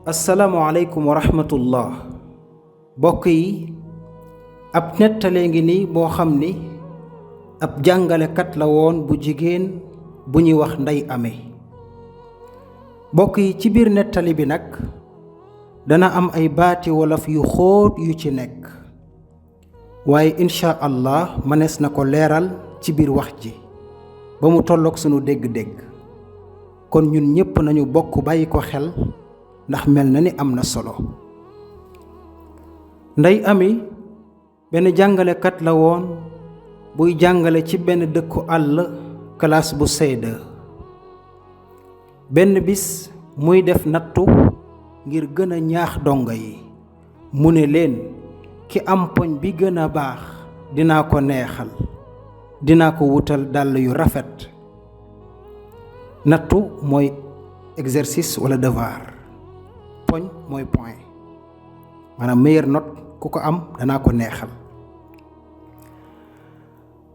asalaamualeykum wa rahmatullah mbokk yi ab nettalee ngi ni boo xam ni ab jàngalekat la woon bu jigéen bu ñuy wax Ndey Ame. mbokk yi ci biir nettali bi nag dana am ay baati wolof yu xóot yu ci nekk waaye incha allah mënees na ko leeral ci biir wax ji ba mu tolloog sunu dégg-dégg kon ñun ñépp nañu bokk bàyyi ko xel ndax mel na ni am na solo. Ndey Ame benn jàngalekat la woon buy jàngale ci benn dëkku àll classe bu C2. benn bis muy def nattu ngir gën a ñaax dongo yi mu ne leen ki am poñ bi gën a baax dinaa ko neexal dinaa ko wutal dàll yu rafet. nattu mooy exercice wala devoir, poñ mooy point, maanaam meilleure note ku ko am danaa ko neexal.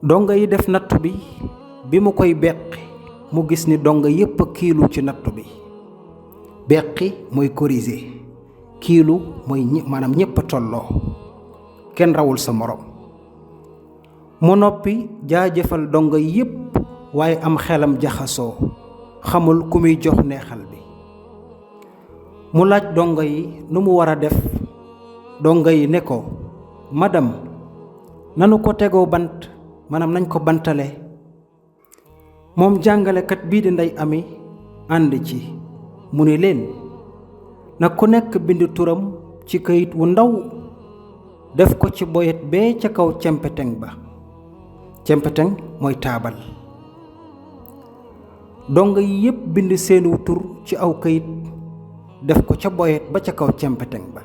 donga yi def nattu bi mu koy beqi mu gis ni donga yépp a kiilu ci nattu bi. beqi mooy corriger, kiilu mooy maanaam ñépp a tolloo, kenn rawul sa morom. mu noppi jaajëfal donga yépp waaye am xelam jaxasoo, xamul ku muy jox neexal bi. mu laaj donga yi nu mu war a def. donga yi ne ko madame nanu ko tegoo bant, maanaam nañ ko bantale. moom jàngalekat bii di Ndey Ame ànd ci mu ne leen na ku nekk bind turam ci kayit wu ndaw def ko ci boyet bee ca kaw cempeteng ba. cempeteng mooy taabal. donga yi yépp bind seenu tur ci aw kayit def ko ca boyet ba ca kaw cempeteng ba.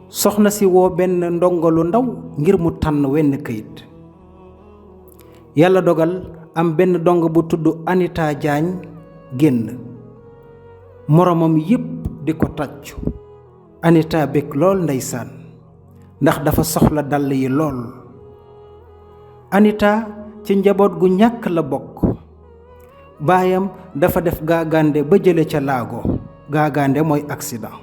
soxna si woo benn ndongo lu ndaw ngir mu tànn wenn kayit. yàlla dogal am benn dongo bu tudd Anita Jaañ génn. moromam yépp di ko tàccu. Anita bég lool ndeysaan ndax dafa soxla dàll yi lool. Anita ci njaboot gu ñàkk la bokk. baayam dafa def gaagande ba jële ca laago. gaagande mooy accident.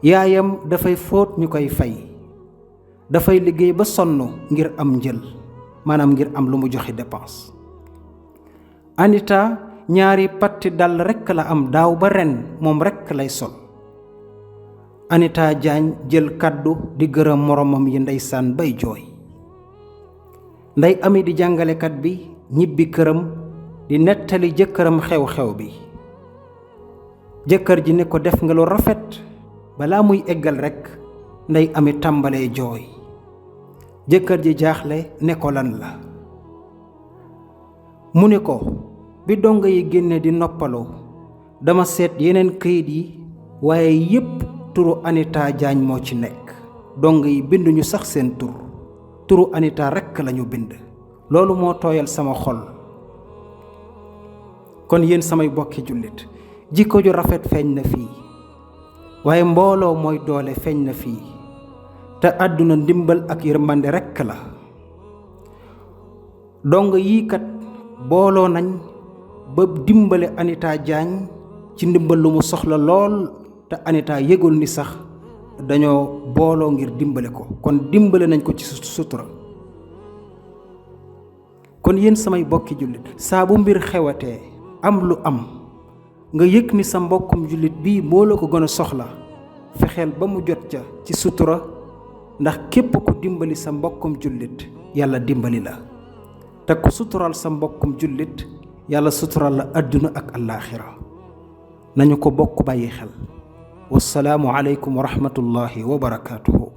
yaayam dafay fóot ñu koy fay. dafay liggéey ba sonn ngir am njël, maanaam ngir am lu mu joxe dépense. Anita ñaari patti dàll rekk la am daaw ba ren moom rekk lay sol. Anita Jaañ jël kàddu di gërëm moromam yi ndeysaan bay jooy. Ndey Ame di jàngalekat bi ñibbi këram di nettali jëkkëram xew-xew bi. jëkkër ji ne ko def nga lu rafet. balaa muy eggal rekk Ndey Ame tàmbalee jooy. jëkkër ji jaaxle ne ko lan la. mu ne ko bi dongo yi génne di noppaloo dama seet yeneen këyit yi waaye yépp turu Anita Jaañ moo ci nekk. dongo yi binduñu sax seen tur. turu Anita rekk lañu bind. loolu moo tooyal sama xol. kon yéen samay bokki jullit jikko ju rafet feeñ na fii waaye mbooloo mooy doole feeñ na fii te àdduna ndimbal ak yërmande rekk la. dongo yii kat booloo nañ ba dimbale Anita Jaañ ci ndimbal lu mu soxla lool te Anita yëgul ni sax dañoo booloo ngir dimbale ko, kon dimbale nañ ko ci sutura. kon yéen samay bokki jullit saa bu mbir xewatee am lu am nga yëg ni sa mbokkum jullit bii moo la ko gën a soxla fexeel ba mu jot ca ci sutura, ndax képp ku dimbali sa mbokkum jullit yàlla dimbali la te ku sutural sa mbokkum jullit yàlla sutural la àdduna ak àllaaxira. nañu ko bokk bàyyi xel. wassalaamu aleykum wa rahmatullahi wa barakaatuhu.